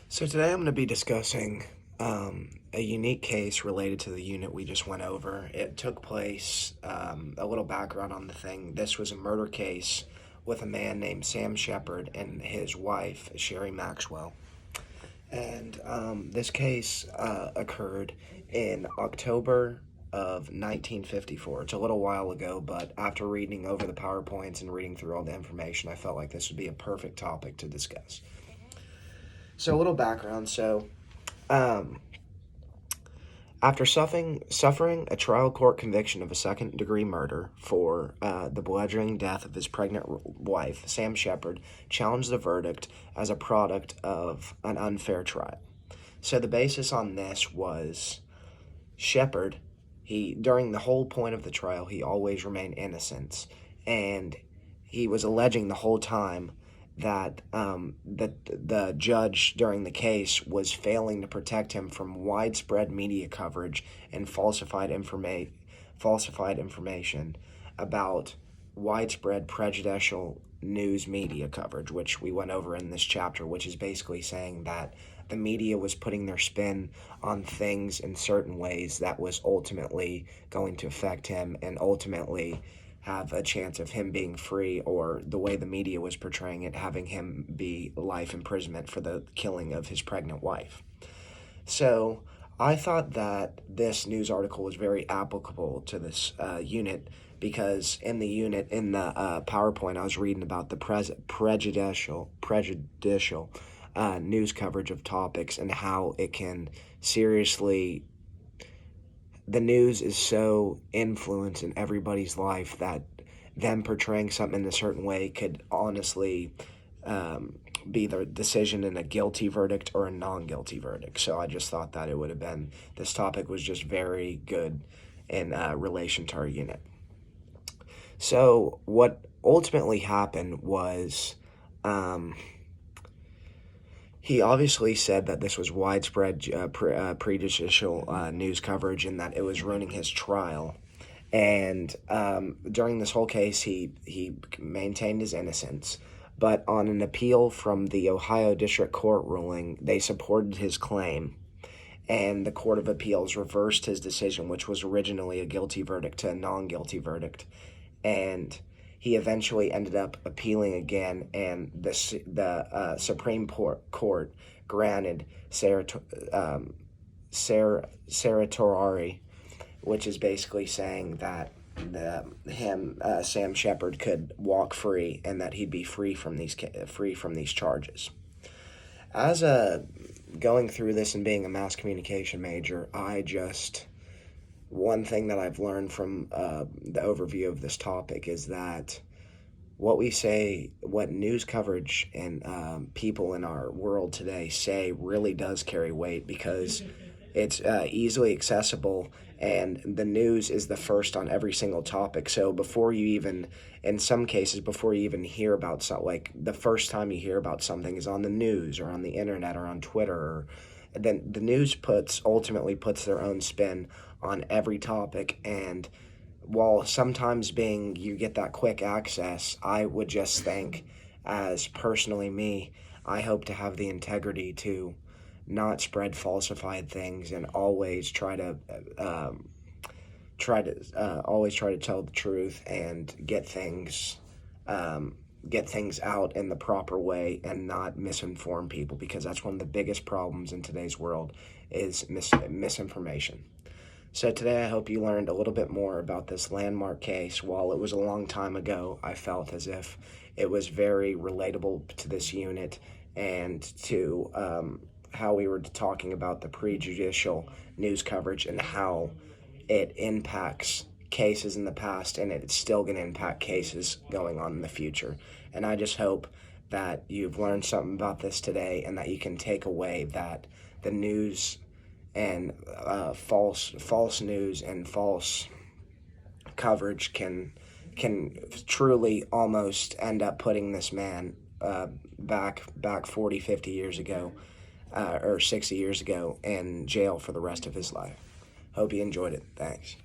So today I'm going to be discussing a unique case related to the unit we just went over. It took place, a little background on the thing. This was a murder case with a man named Sam Shepard and his wife, Sherry Maxwell. And this case occurred in October of 1954. It's a little while ago, but after reading over the PowerPoints and reading through all the information, I felt like this would be a perfect topic to discuss. So a little background. Um, After suffering a trial court conviction of a second-degree murder for the bludgeoning death of his pregnant wife, Sam Shepard challenged the verdict as a product of an unfair trial. So the basis on this was Shepard, during the whole point of the trial, he always remained innocent, and he was alleging the whole time that the judge during the case was failing to protect him from widespread media coverage and falsified information about widespread prejudicial news media coverage, which we went over in this chapter, which is basically saying that the media was putting their spin on things in certain ways that was ultimately going to affect him and ultimately have a chance of him being free, or the way the media was portraying it, having him be life imprisonment for the killing of his pregnant wife. So I thought that this news article was very applicable to this unit, because in the unit, in the PowerPoint, I was reading about the prejudicial news coverage of topics and how it can seriously, the news is so influenced in everybody's life that them portraying something in a certain way could honestly be the decision in a guilty verdict or a non-guilty verdict. So I just thought that this topic was just very good in relation to our unit. So what ultimately happened was, he obviously said that this was widespread prejudicial news coverage and that it was ruining his trial. And during this whole case, he maintained his innocence. But on an appeal from the Ohio District Court ruling, they supported his claim. And the Court of Appeals reversed his decision, which was originally a guilty verdict, to a non-guilty verdict. And he eventually ended up appealing again, and the Supreme Court granted certiorari, which is basically saying that Sam Shepard could walk free and that he'd be free from these charges. As going through this and being a mass communication major, one thing that I've learned from the overview of this topic is that what we say, what news coverage and people in our world today say really does carry weight, because it's easily accessible, and the news is the first on every single topic. So in some cases, before you even hear about something, like the first time you hear about something is on the news or on the internet or on Twitter, then the news ultimately puts their own spin on every topic. And while sometimes you get that quick access, I would just think, as personally me, I hope to have the integrity to not spread falsified things and always try to tell the truth and get things out in the proper way and not misinform people, because that's one of the biggest problems in today's world is misinformation. So today I hope you learned a little bit more about this landmark case. While it was a long time ago, I felt as if it was very relatable to this unit and to how we were talking about the prejudicial news coverage and how it impacts cases in the past, and it's still going to impact cases going on in the future. And I just hope that you've learned something about this today, and that you can take away that the news and false news and false coverage can truly almost end up putting this man back 40, 50 years ago, or 60 years ago, in jail for the rest of his life. Hope you enjoyed it. Thanks.